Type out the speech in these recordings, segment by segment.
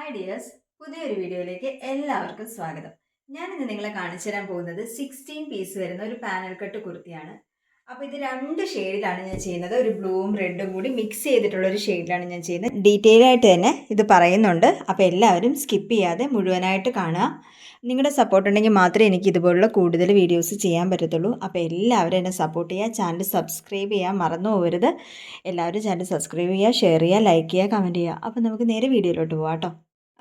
Hi dears, പുതിയൊരു വീഡിയോയിലേക്ക് എല്ലാവർക്കും സ്വാഗതം. ഞാനിന്ന് നിങ്ങളെ കാണിച്ചു തരാൻ പോകുന്നത് 16 പീസ് വരുന്ന ഒരു പാനൽ കട്ട് കുർത്തിയാണ്. അപ്പോൾ ഇത് രണ്ട് ഷെയ്ഡിലാണ് ഞാൻ ചെയ്യുന്നത്. ഒരു ബ്ലൂവും റെഡും കൂടി മിക്സ് ചെയ്തിട്ടുള്ള ഒരു ഷെയ്ഡിലാണ് ഞാൻ ചെയ്യുന്നത്. ഡീറ്റെയിൽ ആയിട്ട് തന്നെ ഇത് പറയുന്നുണ്ട്. അപ്പോൾ എല്ലാവരും സ്കിപ്പ് ചെയ്യാതെ മുഴുവനായിട്ട് കാണുക. നിങ്ങളുടെ സപ്പോർട്ട് ഉണ്ടെങ്കിൽ മാത്രമേ എനിക്ക് ഇതുപോലുള്ള കൂടുതൽ വീഡിയോസ് ചെയ്യാൻ പറ്റത്തുള്ളൂ. അപ്പോൾ എല്ലാവരും എന്നെ സപ്പോർട്ട് ചെയ്യുക. ചാനൽ സബ്സ്ക്രൈബ് ചെയ്യാൻ മറന്നു പോകരുത്. എല്ലാവരും ചാനൽ സബ്സ്ക്രൈബ് ചെയ്യുക, ഷെയർ ചെയ്യുക, ലൈക്ക് ചെയ്യുക, കമൻറ്റ് ചെയ്യുക. അപ്പോൾ നമുക്ക് നേരെ വീഡിയോയിലോട്ട് പോകാം കേട്ടോ.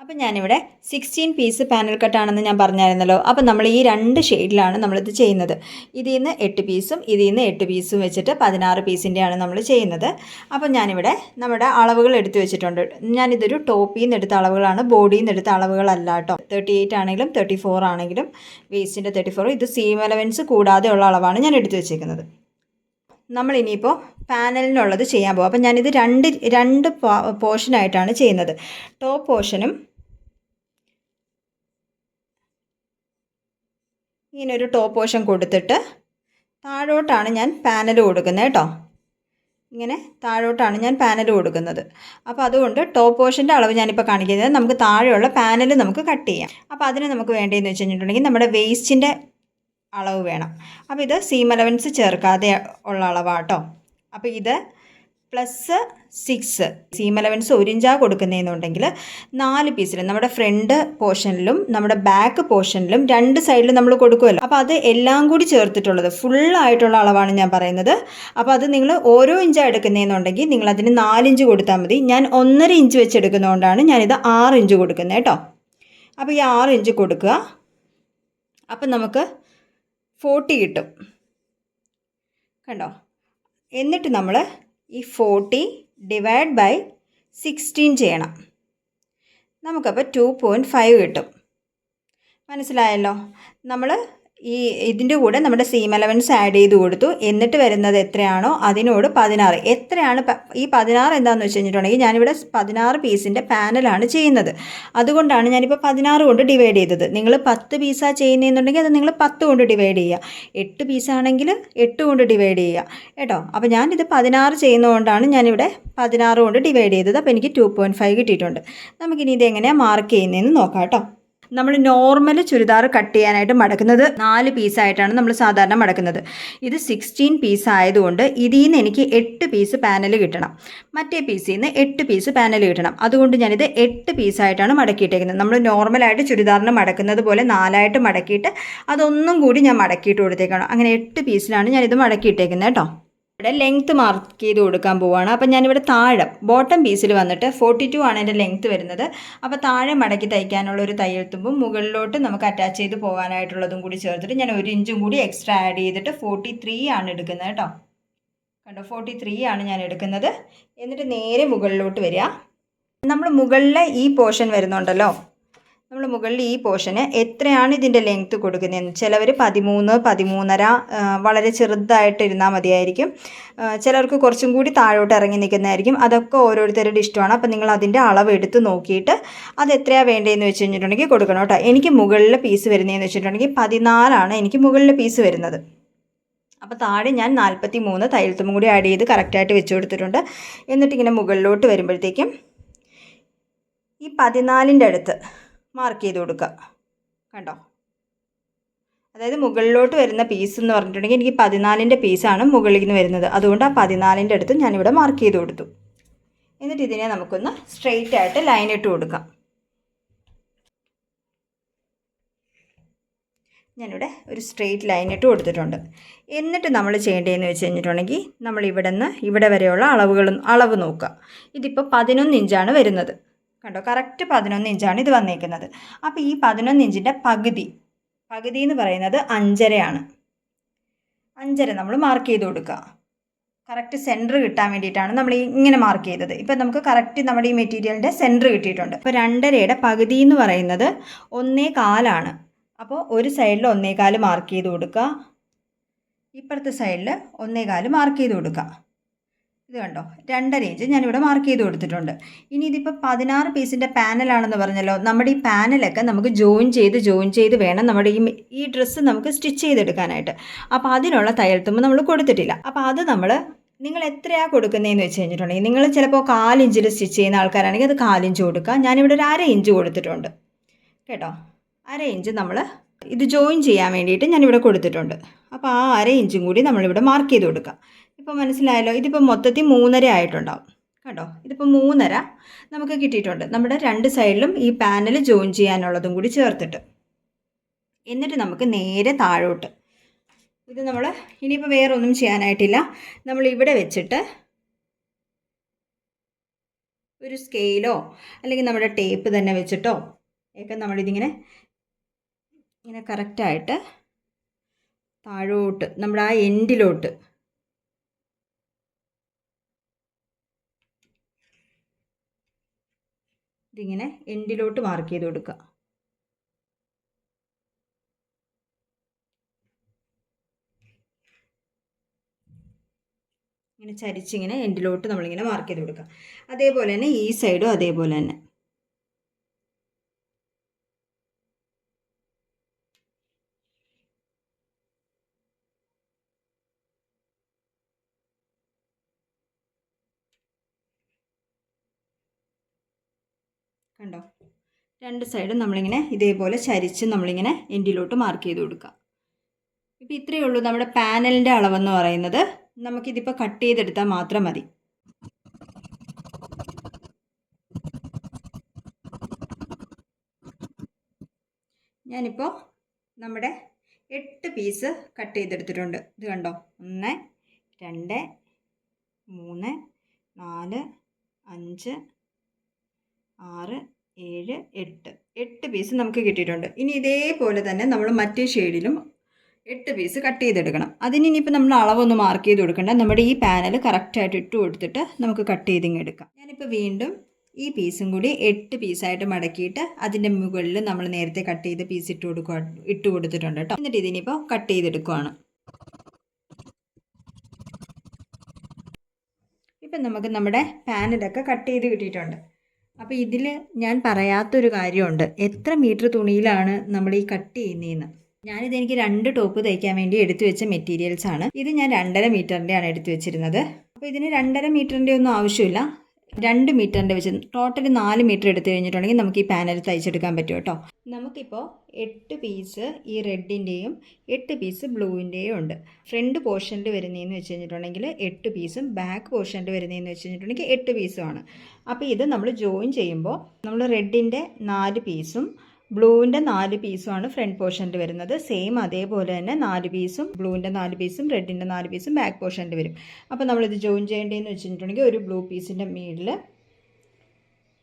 അപ്പം ഞാനിവിടെ 16 പീസ് പാനൽ കട്ടാണെന്ന് ഞാൻ പറഞ്ഞായിരുന്നല്ലോ. അപ്പം നമ്മൾ ഈ രണ്ട് ഷെയ്ഡിലാണ് നമ്മളിത് ചെയ്യുന്നത്. ഇതിൽ നിന്ന് 8 പീസും ഇതിൽ നിന്ന് 8 പീസും വെച്ചിട്ട് 16 പീസിൻ്റെയാണ് നമ്മൾ ചെയ്യുന്നത്. അപ്പം ഞാനിവിടെ നമ്മുടെ അളവുകൾ എടുത്തു വെച്ചിട്ടുണ്ട്. ഞാനിതൊരു ടോപ്പിൽ നിന്ന് എടുത്ത അളവുകളാണ്, ബോഡിയിൽ നിന്ന് എടുത്ത അളവുകളല്ല കേട്ടോ. 38 ആണെങ്കിലും 34 ആണെങ്കിലും വേസ്റ്റിൻ്റെ 34, ഇത് സീം അലവൻസ് കൂടാതെ ഉള്ള അളവാണ് ഞാൻ എടുത്തു വെച്ചേക്കുന്നത്. നമ്മളിനിയിപ്പോൾ പാനലിനുള്ളത് ചെയ്യാൻ പോകും. അപ്പം ഞാനിത് രണ്ട് പോർഷനായിട്ടാണ് ചെയ്യുന്നത്. ടോപ്പ് പോർഷനും ഇങ്ങനൊരു ടോപ്പ് പോർഷൻ കൊടുത്തിട്ട് താഴോട്ടാണ് ഞാൻ പാനൽ കൊടുക്കുന്നത് കേട്ടോ. ഇങ്ങനെ താഴോട്ടാണ് ഞാൻ പാനൽ കൊടുക്കുന്നത്. അപ്പോൾ അതുകൊണ്ട് ടോപ്പ് പോർഷൻ്റെ അളവ് ഞാനിപ്പോൾ കാണിക്കുന്നത്. നമുക്ക് താഴെയുള്ള പാനൽ നമുക്ക് കട്ട് ചെയ്യാം. അപ്പോൾ അതിന് നമുക്ക് വേണ്ടതെന്ന് വെച്ച് കഴിഞ്ഞിട്ടുണ്ടെങ്കിൽ നമ്മുടെ വേസ്റ്റിൻ്റെ അളവ് വേണം. അപ്പോൾ ഇത് സീം അലവൻസ് ചേർക്കാതെ ഉള്ള അളവാട്ടോ. അപ്പോൾ ഇത് +6 സീം അലവൻസ് 1 ഇഞ്ചാണ് കൊടുക്കുന്നതെന്നുണ്ടെങ്കിൽ 4 പീസിലും നമ്മുടെ ഫ്രണ്ട് പോർഷനിലും നമ്മുടെ ബാക്ക് പോർഷനിലും രണ്ട് സൈഡിലും നമ്മൾ കൊടുക്കുമല്ലോ. അപ്പോൾ അത് എല്ലാം കൂടി ചേർത്തിട്ടുള്ളത് ഫുള്ളായിട്ടുള്ള അളവാണ് ഞാൻ പറയുന്നത്. അപ്പോൾ അത് നിങ്ങൾ ഓരോ ഇഞ്ചാണ് എടുക്കുന്നതെന്നുണ്ടെങ്കിൽ നിങ്ങൾ അതിന് 4 ഇഞ്ച് കൊടുത്താൽ മതി. ഞാൻ 1.5 ഇഞ്ച് വെച്ച് എടുക്കുന്നതുകൊണ്ടാണ് ഞാനിത് 6 ഇഞ്ച് കൊടുക്കുന്നത് കേട്ടോ. അപ്പോൾ ഈ 6 ഇഞ്ച് കൊടുക്കുക. അപ്പം നമുക്ക് 40 കിട്ടും കണ്ടോ. എന്നിട്ട് നമ്മൾ ഈ 40 ÷ 16 ചെയ്യണം. നമുക്കപ്പോൾ 2.5 കിട്ടും. മനസ്സിലായല്ലോ. നമ്മൾ ഇതിൻ്റെ കൂടെ നമ്മുടെ സീം അലവൻസ് ആഡ് ചെയ്ത് കൊടുത്തു. എന്നിട്ട് വരുന്നത് എത്രയാണോ അതിനോട് 16. എത്രയാണ് ഈ 16 എന്താണെന്ന് വെച്ച് കഴിഞ്ഞിട്ടുണ്ടെങ്കിൽ ഞാനിവിടെ 16 പീസിൻ്റെ പാനലാണ് ചെയ്യുന്നത്. അതുകൊണ്ടാണ് ഞാനിപ്പോൾ 16 കൊണ്ട് ഡിവൈഡ് ചെയ്തത്. നിങ്ങൾ 10 പീസാണ് ചെയ്യുന്നതെന്നുണ്ടെങ്കിൽ അത് നിങ്ങൾ 10 കൊണ്ട് ഡിവൈഡ് ചെയ്യുക. 8 പീസാണെങ്കിൽ 8 കൊണ്ട് ഡിവൈഡ് ചെയ്യുക കേട്ടോ. അപ്പോൾ ഞാനിത് 16 ചെയ്യുന്നതുകൊണ്ടാണ് ഞാനിവിടെ 16 കൊണ്ട് ഡിവൈഡ് ചെയ്തത്. അപ്പോൾ എനിക്ക് 2.5 കിട്ടിയിട്ടുണ്ട്. നമുക്കിനി ഇത് എങ്ങനെയാണ് മാർക്ക് ചെയ്യുന്നതെന്ന് നോക്കാം കേട്ടോ. നമ്മൾ നോർമൽ ചുരിദാർ കട്ട് ചെയ്യാനായിട്ട് മടക്കുന്നത് 4 പീസായിട്ടാണ് നമ്മൾ സാധാരണ മടക്കുന്നത്. ഇത് 16 പീസ് ആയതുകൊണ്ട് ഇതിൽ നിന്ന് എനിക്ക് 8 പീസ് പാനൽ കിട്ടണം. മറ്റേ പീസിൽ നിന്ന് 8 പീസ് പാനൽ കിട്ടണം. അതുകൊണ്ട് ഞാനിത് 8 പീസായിട്ടാണ് മടക്കിയിട്ടേക്കുന്നത്. നമ്മൾ നോർമലായിട്ട് ചുരിദാറിന് മടക്കുന്നത് പോലെ 4ആയിട്ട് മടക്കിയിട്ട് അതൊന്നും കൂടി ഞാൻ മടക്കിയിട്ട് കൊടുത്തേക്കണം. അങ്ങനെ 8 പീസിലാണ് ഞാനിത് മടക്കിയിട്ടേക്കുന്നത് കേട്ടോ. ഇവിടെ ലെങ്ത്ത് മാർക്ക് ചെയ്ത് കൊടുക്കാൻ പോവുകയാണ്. അപ്പം ഞാനിവിടെ താഴെ ബോട്ടം പീസിൽ വന്നിട്ട് 42 ആണ് എൻ്റെ ലെങ്ത്ത് വരുന്നത്. അപ്പോൾ താഴെ മടക്കി തയ്ക്കാനുള്ള ഒരു തയ്യൽ തുമ്പും മുകളിലോട്ട് നമുക്ക് അറ്റാച്ച് ചെയ്ത് പോകാനായിട്ടുള്ളതും കൂടി ചേർത്തിട്ട് ഞാൻ 1 ഇഞ്ചും കൂടി എക്സ്ട്രാ ആഡ് ചെയ്തിട്ട് 43 ആണ് എടുക്കുന്നത് കേട്ടോ. കണ്ടോ, 43 ആണ് ഞാൻ എടുക്കുന്നത്. എന്നിട്ട് നേരെ മുകളിലോട്ട് വരിക. നമ്മൾ മുകളിലെ ഈ പോർഷൻ വരുന്നുണ്ടല്ലോ, നമ്മൾ മുകളിൽ ഈ പോർഷന് എത്രയാണ് ഇതിൻ്റെ ലെങ്ത്ത് കൊടുക്കുന്നതെന്ന്. ചിലവർ 13, 13.5 വളരെ ചെറുതായിട്ട് ഇരുന്നാൽ മതിയായിരിക്കും. ചിലർക്ക് കുറച്ചും കൂടി താഴോട്ട് ഇറങ്ങി നിൽക്കുന്നതായിരിക്കും. അതൊക്കെ ഓരോരുത്തരുടെ ഇഷ്ടമാണ്. അപ്പോൾ നിങ്ങൾ അതിൻ്റെ അളവ് എടുത്ത് നോക്കിയിട്ട് അത് എത്രയാണ് വേണ്ടതെന്ന് വെച്ച് കഴിഞ്ഞിട്ടുണ്ടെങ്കിൽ കൊടുക്കണം കേട്ടോ. എനിക്ക് മുകളിലെ പീസ് വരുന്നതെന്ന് വെച്ചിട്ടുണ്ടെങ്കിൽ 14 ആണ് എനിക്ക് മുകളിലെ പീസ് വരുന്നത്. അപ്പോൾ താഴെ ഞാൻ 43 തയ്യൽ തുമ്പും കൂടി ആഡ് ചെയ്ത് കറക്റ്റായിട്ട് വെച്ച് കൊടുത്തിട്ടുണ്ട്. എന്നിട്ടിങ്ങനെ മുകളിലോട്ട് വരുമ്പോഴത്തേക്കും ഈ 14ൻ്റെ അടുത്ത് മാർക്ക് ചെയ്ത് കൊടുക്കുക കണ്ടോ. അതായത് മുകളിലോട്ട് വരുന്ന പീസ് എന്ന് പറഞ്ഞിട്ടുണ്ടെങ്കിൽ എനിക്ക് 14ൻ്റെ പീസാണ് മുകളിൽ നിന്ന് വരുന്നത്. അതുകൊണ്ട് ആ 14ൻ്റെ അടുത്ത് ഞാനിവിടെ മാർക്ക് ചെയ്ത് കൊടുത്തു. എന്നിട്ട് ഇതിനെ നമുക്കൊന്ന് സ്ട്രെയിറ്റ് ആയിട്ട് ലൈൻ ഇട്ട് കൊടുക്കാം. ഞാനിവിടെ ഒരു സ്ട്രെയിറ്റ് ലൈൻ ഇട്ട് കൊടുത്തിട്ടുണ്ട്. എന്നിട്ട് നമ്മൾ ചെയ്യേണ്ടതെന്ന് വെച്ച് കഴിഞ്ഞിട്ടുണ്ടെങ്കിൽ നമ്മൾ ഇവിടെ വരെയുള്ള അളവ് നോക്കുക. ഇതിപ്പോൾ 11 ഇഞ്ചാണ് വരുന്നത് കണ്ടോ. കറക്റ്റ് 11 ഇഞ്ചാണ് ഇത് വന്നേക്കുന്നത്. അപ്പോൾ ഈ 11 ഇഞ്ചിൻ്റെ പകുതി എന്ന് പറയുന്നത് 5.5 ആണ്. 5.5 നമ്മൾ മാർക്ക് ചെയ്ത് കൊടുക്കുക. കറക്റ്റ് സെൻറ്റർ കിട്ടാൻ വേണ്ടിയിട്ടാണ് നമ്മൾ ഇങ്ങനെ മാർക്ക് ചെയ്തത്. ഇപ്പം നമുക്ക് കറക്റ്റ് നമ്മുടെ ഈ മെറ്റീരിയലിൻ്റെ സെൻറ്റർ കിട്ടിയിട്ടുണ്ട്. അപ്പോൾ 2.5യുടെ പകുതി എന്ന് പറയുന്നത് 1.25 ആണ്. അപ്പോൾ ഒരു സൈഡിൽ 1.25 മാർക്ക് ചെയ്ത് കൊടുക്കുക, ഇപ്പുറത്തെ സൈഡിൽ 1.25 മാർക്ക് ചെയ്ത് കൊടുക്കുക. ഇത് കണ്ടോ, 2.5 ഇഞ്ച് ഞാനിവിടെ മാർക്ക് ചെയ്ത് കൊടുത്തിട്ടുണ്ട്. ഇനി ഇതിപ്പോൾ 16 പീസിൻ്റെ പാനലാണെന്ന് പറഞ്ഞല്ലോ. നമ്മുടെ ഈ പാനലൊക്കെ നമുക്ക് ജോയിൻ ചെയ്ത് വേണം നമ്മുടെ ഈ ഡ്രസ്സ് നമുക്ക് സ്റ്റിച്ച് ചെയ്തെടുക്കാനായിട്ട്. അപ്പോൾ അതിനുള്ള തയ്യൽ തുമ്പ് നമ്മൾ കൊടുത്തിട്ടില്ല. അപ്പോൾ അത് നമ്മൾ നിങ്ങൾ എത്രയാണ് കൊടുക്കുന്നതെന്ന് വെച്ച് കഴിഞ്ഞിട്ടുണ്ടെങ്കിൽ നിങ്ങൾ ചിലപ്പോൾ 1/4 ഇഞ്ചിൽ സ്റ്റിച്ച് ചെയ്യുന്ന ആൾക്കാരാണെങ്കിൽ അത് 1/4 ഇഞ്ച് കൊടുക്കുക. ഞാനിവിടെ ഒരു 1/2 ഇഞ്ച് കൊടുത്തിട്ടുണ്ട് കേട്ടോ. 1/2 ഇഞ്ച് നമ്മൾ ഇത് ജോയിൻ ചെയ്യാൻ വേണ്ടിയിട്ട് ഞാനിവിടെ കൊടുത്തിട്ടുണ്ട്. അപ്പോൾ ആ 1/2 ഇഞ്ചും കൂടി നമ്മളിവിടെ മാർക്ക് ചെയ്ത് കൊടുക്കുക. ഇപ്പോൾ മനസ്സിലായല്ലോ, ഇതിപ്പോൾ മൊത്തത്തിൽ 3.5 ആയിട്ടുണ്ടാവും കേട്ടോ. ഇതിപ്പോൾ 3.5 നമുക്ക് കിട്ടിയിട്ടുണ്ട് നമ്മുടെ 2 സൈഡിലും ഈ പാനൽ ജോയിൻ ചെയ്യാനുള്ളതും കൂടി ചേർത്തിട്ട്. എന്നിട്ട് നമുക്ക് നേരെ താഴോട്ട് ഇത് നമ്മൾ ഇനിയിപ്പോൾ വേറെ ഒന്നും ചെയ്യാനായിട്ടില്ല. നമ്മൾ ഇവിടെ വെച്ചിട്ട് ഒരു സ്കെയിലോ അല്ലെങ്കിൽ നമ്മുടെ ടേപ്പ് തന്നെ വെച്ചിട്ടോ ഒക്കെ നമ്മളിതിങ്ങനെ ഇങ്ങനെ കറക്റ്റായിട്ട് താഴോട്ട് നമ്മുടെ ആ എൻഡിലോട്ട് ഇതിങ്ങനെ എൻഡിലോട്ട് മാർക്ക് ചെയ്ത് കൊടുക്കുക. ഇങ്ങനെ ചരിച്ചിങ്ങനെ എൻഡിലോട്ട് നമ്മളിങ്ങനെ മാർക്ക് ചെയ്ത് കൊടുക്കുക. അതേപോലെ തന്നെ ഈ സൈഡും അതേപോലെ തന്നെ. കണ്ടോ, 2 സൈഡും നമ്മളിങ്ങനെ ഇതേപോലെ ചരിച്ച് നമ്മളിങ്ങനെ എൻഡിലോട്ട് മാർക്ക് ചെയ്ത് കൊടുക്കുക. ഇപ്പോൾ ഇത്രയേ ഉള്ളൂ നമ്മുടെ പാനലിൻ്റെ അളവെന്ന് പറയുന്നത്. നമുക്കിതിപ്പോൾ കട്ട് ചെയ്തെടുത്താൽ മാത്രം മതി. ഞാനിപ്പോൾ നമ്മുടെ 8 പീസ് കട്ട് ചെയ്തെടുത്തിട്ടുണ്ട്. ഇത് കണ്ടോ, 1 2 3 4 5 6 7 8 പീസ് നമുക്ക് കിട്ടിയിട്ടുണ്ട്. ഇനി ഇതേപോലെ തന്നെ നമ്മൾ മറ്റേ ഷെയ്ഡിലും 8 പീസ് കട്ട് ചെയ്തെടുക്കണം. അതിന് ഇനിയിപ്പോൾ നമ്മൾ അളവൊന്നും മാർക്ക് ചെയ്ത് കൊടുക്കണ്ട. നമ്മുടെ ഈ പാനൽ കറക്റ്റായിട്ട് ഇട്ട് കൊടുത്തിട്ട് നമുക്ക് കട്ട് ചെയ്തിങ്ങെടുക്കാം. ഞാനിപ്പോൾ വീണ്ടും ഈ പീസും കൂടി 8 പീസായിട്ട് മടക്കിയിട്ട് അതിൻ്റെ മുകളിൽ നമ്മൾ നേരത്തെ കട്ട് ചെയ്ത പീസ് ഇട്ട് കൊടുത്തിട്ടുണ്ട് കേട്ടോ. എന്നിട്ട് ഇതിനിപ്പോൾ കട്ട് ചെയ്തെടുക്കുവാണ്. ഇപ്പം നമുക്ക് നമ്മുടെ പാനലൊക്കെ കട്ട് ചെയ്ത് കിട്ടിയിട്ടുണ്ട്. അപ്പോൾ ഇതിൽ ഞാൻ പറയാത്തൊരു കാര്യമുണ്ട്, എത്ര മീറ്റർ തുണിയിലാണ് നമ്മൾ ഈ കട്ട് ചെയ്യുന്നതെന്ന്. ഞാനിതെനിക്ക് 2 ടോപ്പ് തയ്ക്കാൻ വേണ്ടി എടുത്തു വെച്ച മെറ്റീരിയൽസാണ്. ഇത് ഞാൻ 2.5 മീറ്ററിൻ്റെയാണ് എടുത്തു വെച്ചിരുന്നത്. അപ്പോൾ ഇതിന് 2.5 മീറ്ററിൻ്റെ ഒന്നും ആവശ്യമില്ല, 2 മീറ്ററിൻ്റെ വെച്ച് ടോട്ടൽ 4 മീറ്റർ എടുത്തു കഴിഞ്ഞിട്ടുണ്ടെങ്കിൽ നമുക്ക് ഈ പാനൽ തയ്ച്ചെടുക്കാൻ പറ്റും കേട്ടോ. നമുക്കിപ്പോൾ 8 പീസ് ഈ റെഡിൻ്റെയും 8 പീസ് ബ്ലൂവിൻ്റെയും ഉണ്ട്. ഫ്രണ്ട് പോർഷനിൽ വരുന്നതെന്ന് വെച്ച് കഴിഞ്ഞിട്ടുണ്ടെങ്കിൽ 8 പീസും ബാക്ക് പോർഷനിൽ വരുന്നതെന്ന് വെച്ച് കഴിഞ്ഞിട്ടുണ്ടെങ്കിൽ 8 പീസുമാണ്. അപ്പോൾ ഇത് നമ്മൾ ജോയിൻ ചെയ്യുമ്പോൾ നമ്മൾ റെഡിൻ്റെ 4 പീസും ബ്ലൂവിൻ്റെ 4 പീസുമാണ് ഫ്രണ്ട് പോർഷനിൽ വരുന്നത്. സെയിം അതേപോലെ തന്നെ 4 പീസും ബ്ലൂവിൻ്റെ 4 പീസും റെഡിൻ്റെ 4 പീസും ബാക്ക് പോർഷനിൽ വരും. അപ്പോൾ നമ്മളിത് ജോയിൻ ചെയ്യേണ്ടതെന്ന് വെച്ചിട്ടുണ്ടെങ്കിൽ ഒരു ബ്ലൂ പീസിൻ്റെ മുകളിൽ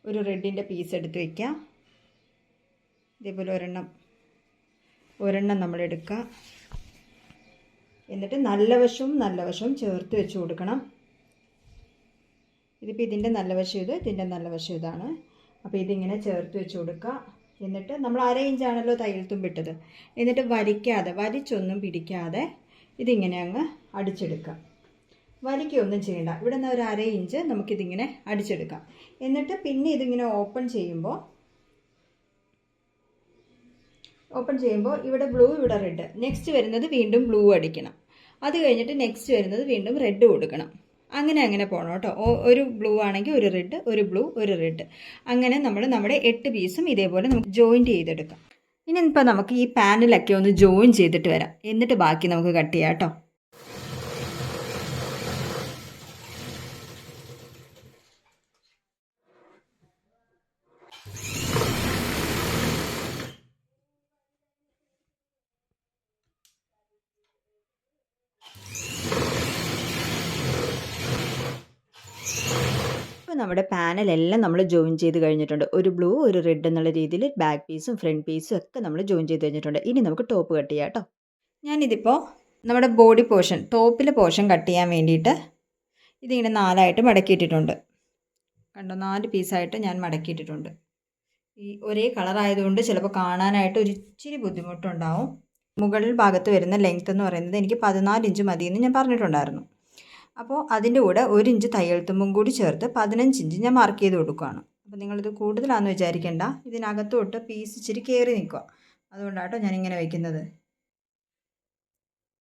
ഒരു റെഡിൻ്റെ പീസ് എടുത്ത് വയ്ക്കുക. ഇതേപോലെ ഒരെണ്ണം നമ്മൾ എടുക്കുക. എന്നിട്ട് നല്ല വശവും ചേർത്ത് വെച്ച് കൊടുക്കണം. ഇതിപ്പോൾ ഇതിൻ്റെ നല്ല വശം ഇത്, ഇതിൻ്റെ നല്ല വശം ഇതാണ്. അപ്പോൾ ഇതിങ്ങനെ ചേർത്ത് വെച്ച് കൊടുക്കുക. എന്നിട്ട് നമ്മൾ 1/2 ഇഞ്ചാണല്ലോ തയ്യൽ തുമ്പിട്ടത്. എന്നിട്ട് വലിച്ചൊന്നും പിടിക്കാതെ ഇതിങ്ങനെ അങ്ങ് അടിച്ചെടുക്കാം. വലിക്കൊന്നും ചെയ്യണ്ട. ഇവിടെ നിന്ന് ഒരു 1/2 ഇഞ്ച് നമുക്കിതിങ്ങനെ അടിച്ചെടുക്കാം. എന്നിട്ട് പിന്നെ ഇതിങ്ങനെ ഓപ്പൺ ചെയ്യുമ്പോൾ ഇവിടെ ബ്ലൂ, ഇവിടെ റെഡ്. നെക്സ്റ്റ് വരുന്നത് വീണ്ടും ബ്ലൂ അടിക്കണം. അത് കഴിഞ്ഞിട്ട് നെക്സ്റ്റ് വരുന്നത് വീണ്ടും റെഡ് കൊടുക്കണം. അങ്ങനെ പോകണം കേട്ടോ. ഒരു ബ്ലൂ ആണെങ്കിൽ ഒരു റെഡ്, ഒരു ബ്ലൂ, ഒരു റെഡ്. അങ്ങനെ നമ്മൾ നമ്മുടെ 8 പീസും ഇതേപോലെ നമുക്ക് ജോയിൻറ്റ് ചെയ്തെടുക്കാം. ഇനി ഇപ്പോൾ നമുക്ക് ഈ പാനലൊക്കെ ഒന്ന് ജോയിൻ ചെയ്തിട്ട് വരാം. എന്നിട്ട് ബാക്കി നമുക്ക് കട്ട് ചെയ്യാം കേട്ടോ. നമ്മുടെ പാനലെല്ലാം നമ്മൾ ജോയിൻ ചെയ്ത് കഴിഞ്ഞിട്ടുണ്ട്. ഒരു ബ്ലൂ, ഒരു റെഡ് എന്നുള്ള രീതിയിൽ ബാക്ക് പീസും ഫ്രണ്ട് പീസും ഒക്കെ നമ്മൾ ജോയിൻ ചെയ്ത് കഴിഞ്ഞിട്ടുണ്ട്. ഇനി നമുക്ക് ടോപ്പ് കട്ട് ചെയ്യാം കേട്ടോ. ഞാനിതിപ്പോൾ നമ്മുടെ ബോഡി പോർഷൻ, ടോപ്പിലെ പോർഷൻ കട്ട് ചെയ്യാൻ വേണ്ടിയിട്ട് ഇതിങ്ങനെ 4ആയിട്ട് മടക്കിയിട്ടിട്ടുണ്ട്. കണ്ടോ, 4 പീസായിട്ട് ഞാൻ മടക്കിയിട്ടിട്ടുണ്ട്. ഈ ഒരേ കളറായതുകൊണ്ട് ചിലപ്പോൾ കാണാനായിട്ട് ഒരു ഇച്ചിരി ബുദ്ധിമുട്ടുണ്ടാവും. മുകളിൽ ഭാഗത്ത് വരുന്ന ലെങ്ത്ത് എന്ന് പറയുന്നത് എനിക്ക് 14 ഇഞ്ച് മതിയെന്ന് ഞാൻ പറഞ്ഞിട്ടുണ്ടായിരുന്നു. അപ്പോൾ അതിൻ്റെ കൂടെ 1 ഇഞ്ച് തയ്യൽ തുമ്പും കൂടി ചേർത്ത് 15 ഇഞ്ച് ഞാൻ മാർക്ക് ചെയ്ത് കൊടുക്കുകയാണ്. അപ്പോൾ നിങ്ങളിത് കൂടുതലാണെന്ന് വിചാരിക്കേണ്ട, ഇതിനകത്തോട്ട് പീസ് ഇച്ചിരി കയറി നിൽക്കുക. അതുകൊണ്ടാട്ടോ ഞാനിങ്ങനെ വയ്ക്കുന്നത്.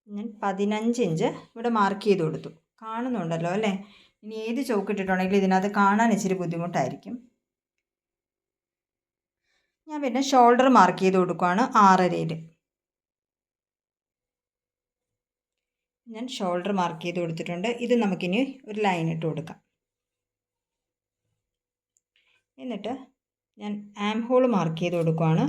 ഞാൻ 15 ഇഞ്ച് ഇവിടെ മാർക്ക് ചെയ്ത് കൊടുത്തു. കാണുന്നുണ്ടല്ലോ അല്ലേ? ഇനി ഏത് ചോക്കിട്ടിട്ടുണ്ടെങ്കിലും ഇതിനകത്ത് കാണാൻ ഇച്ചിരി ബുദ്ധിമുട്ടായിരിക്കും. ഞാൻ പിന്നെ ഷോൾഡർ മാർക്ക് ചെയ്ത് കൊടുക്കുകയാണ് 6.5. ഞാൻ ഷോൾഡർ മാർക്ക് ചെയ്ത് കൊടുത്തിട്ടുണ്ട്. ഇത് നമുക്കിനി ഒരു ലൈൻ ഇട്ട് കൊടുക്കാം. എന്നിട്ട് ഞാൻ ആം ഹോൾ മാർക്ക് ചെയ്ത് കൊടുക്കുകയാണ്.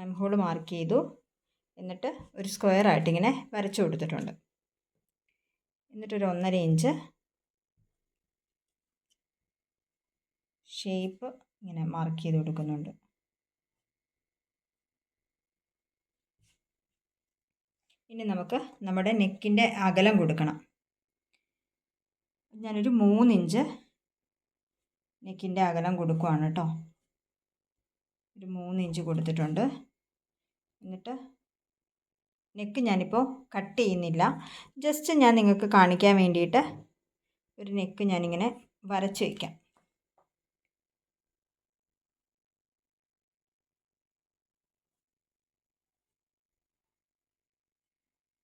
ആം ഹോൾ മാർക്ക് ചെയ്തു. എന്നിട്ട് ഒരു സ്ക്വയർ ആയിട്ട് ഇങ്ങനെ വരച്ചു കൊടുത്തിട്ടുണ്ട്. എന്നിട്ടൊരു 1.5 ഇഞ്ച് ഷേപ്പ് ഇങ്ങനെ മാർക്ക് ചെയ്ത് കൊടുക്കുന്നുണ്ട്. ഇനി നമുക്ക് നമ്മുടെ നെക്കിൻ്റെ അകലം കൊടുക്കണം. ഞാനൊരു 3 ഇഞ്ച് നെക്കിൻ്റെ അകലം കൊടുക്കുകയാണ് കേട്ടോ. ഒരു 3 ഇഞ്ച് കൊടുത്തിട്ടുണ്ട്. എന്നിട്ട് നെക്ക് ഞാനിപ്പോൾ കട്ട് ചെയ്യുന്നില്ല, ജസ്റ്റ് ഞാൻ നിങ്ങൾക്ക് കാണിക്കാൻ വേണ്ടിയിട്ട് ഒരു നെക്ക് ഞാനിങ്ങനെ വരച്ച് വയ്ക്കാം.